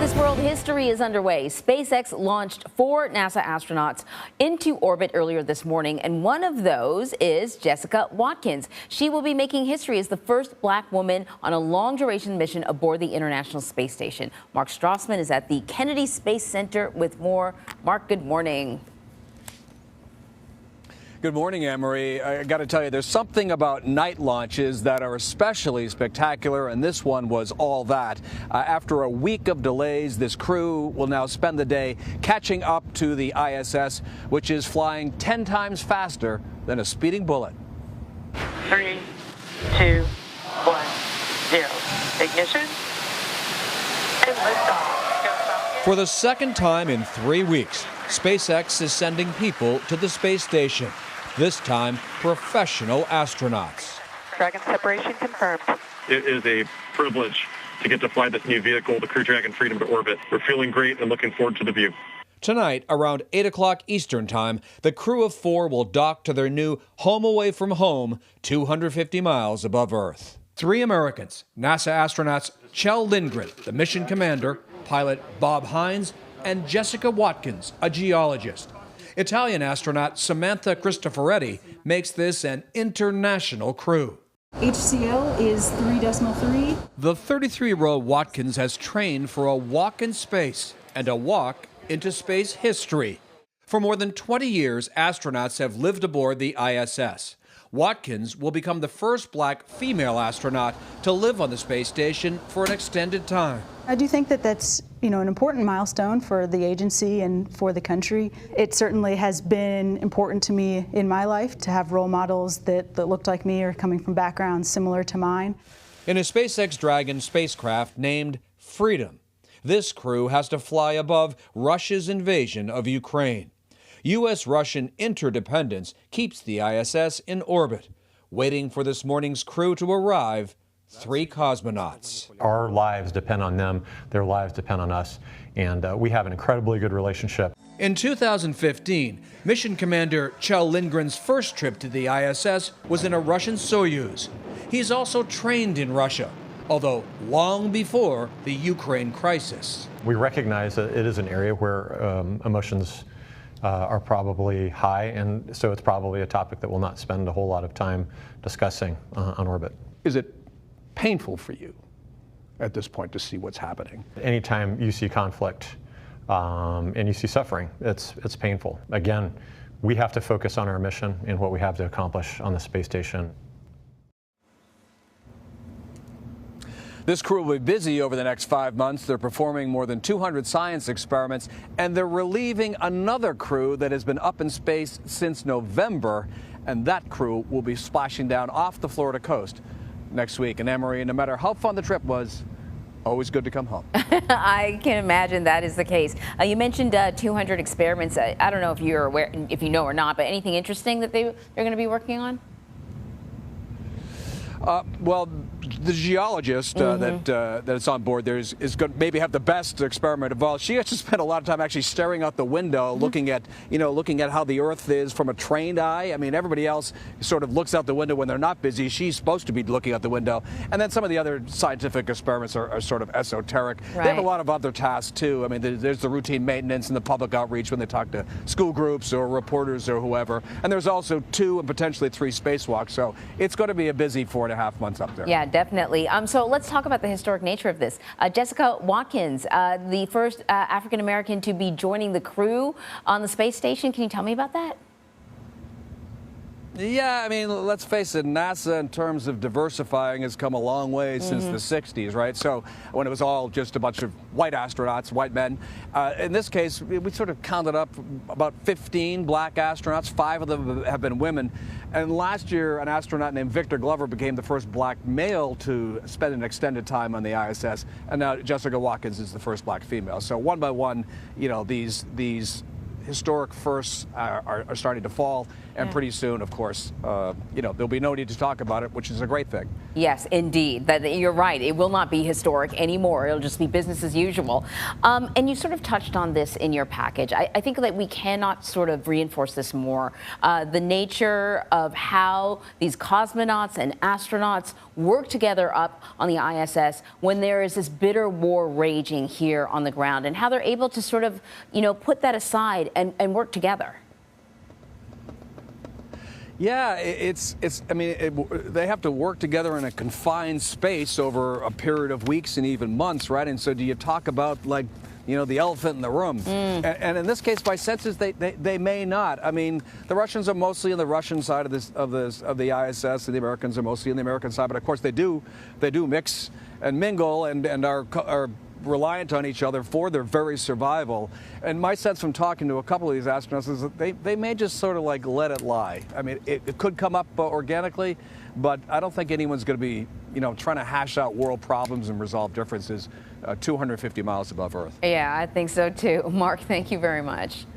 This world history is underway. SpaceX launched 4 NASA astronauts into orbit earlier this morning, and one of those is Jessica Watkins. She will be making history as the first black woman on a long-duration mission aboard the International Space Station. Mark Strassman is at the Kennedy Space Center with more. Mark, good morning. Good morning, Anne-Marie. I got to tell you, there's something about night launches that are especially spectacular, and this one was all that. After a week of delays, this crew will now spend the day catching up to the ISS, which is flying 10 times faster than a speeding bullet. 3, 2, 1, 0. Ignition and liftoff. For the second time in 3 weeks, SpaceX is sending people to the space station. This time, professional astronauts. Dragon separation confirmed. It is a privilege to get to fly this new vehicle, the Crew Dragon Freedom to orbit. We're feeling great and looking forward to the view. Tonight, around 8 o'clock Eastern Time, the crew of 4 will dock to their new home away from home, 250 miles above Earth. 3 Americans, NASA astronauts Kjell Lindgren, the mission commander, pilot Bob Hines, and Jessica Watkins, a geologist. Italian astronaut Samantha Cristoforetti makes this an international crew. HCl is 3.3. The 33-year-old Watkins has trained for a walk in space and a walk into space history. For more than 20 years, astronauts have lived aboard the ISS. Watkins will become the first black female astronaut to live on the space station for an extended time. I do think that that's, an important milestone for the agency and for the country. It certainly has been important to me in my life to have role models that looked like me or coming from backgrounds similar to mine. In a SpaceX Dragon spacecraft named Freedom, this crew has to fly above Russia's invasion of Ukraine. U.S.-Russian interdependence keeps the ISS in orbit. Waiting for this morning's crew to arrive, 3 cosmonauts. Our lives depend on them, their lives depend on us, and we have an incredibly good relationship. In 2015, Mission Commander Kjell Lindgren's first trip to the ISS was in a Russian Soyuz. He's also trained in Russia, although long before the Ukraine crisis. We recognize that it is an area where emotions are probably high, and so it's probably a topic that we'll not spend a whole lot of time discussing on orbit. Is it painful for you at this point to see what's happening? Anytime you see conflict and you see suffering, it's painful. Again, we have to focus on our mission and what we have to accomplish on the space station. This crew will be busy over the next 5 months. They're performing more than 200 science experiments, and they're relieving another crew that has been up in space since November, and that crew will be splashing down off the Florida coast next week. And Anne-Marie, no matter how fun the trip was, always good to come home. I can imagine that is the case. You mentioned 200 experiments. I don't know if you're aware, if you know or not, but anything interesting that they're going to be working on? Well, the geologist that's on board there is going to maybe have the best experiment of all. She has to spend a lot of time actually staring out the window, looking at how the Earth is from a trained eye. I mean, everybody else sort of looks out the window when they're not busy. She's supposed to be looking out the window. And then some of the other scientific experiments are sort of esoteric. Right. They have a lot of other tasks too. I mean, there's the routine maintenance and the public outreach when they talk to school groups or reporters or whoever. And there's also 2 and potentially 3 spacewalks. So it's going to be a busy 4.5 months up there. Yeah, definitely. So let's talk about the historic nature of this. Jessica Watkins, the first African-American to be joining the crew on the space station. Can you tell me about that? Yeah, I mean, let's face it, NASA in terms of diversifying has come a long way since the 60s, right? So when it was all just a bunch of white astronauts, white men. In this case, we sort of counted up about 15 black astronauts. 5 of them have been women. And last year, an astronaut named Victor Glover became the first black male to spend an extended time on the ISS. And now Jessica Watkins is the first black female. So one by one, these historic firsts are starting to fall, and pretty soon, of course, there'll be no need to talk about it, which is a great thing. Yes, indeed. You're right. It will not be historic anymore. It'll just be business as usual. And you sort of touched on this in your package. I think that we cannot sort of reinforce this more. The nature of how these cosmonauts and astronauts work together up on the ISS when there is this bitter war raging here on the ground, and how they're able to sort of, put that aside and work together. Yeah, they have to work together in a confined space over a period of weeks and even months, right? And so do you talk about, like, the elephant in the room? And in this case, by census, they may not. I mean, the Russians are mostly on the Russian side of the ISS, and the Americans are mostly on the American side. But of course, they do mix and mingle and are reliant on each other for their very survival. And my sense from talking to a couple of these astronauts is that they may just sort of like let it lie. I mean, it could come up organically, but I don't think anyone's going to be, trying to hash out world problems and resolve differences 250 miles above Earth. Yeah, I think so too. Mark, thank you very much.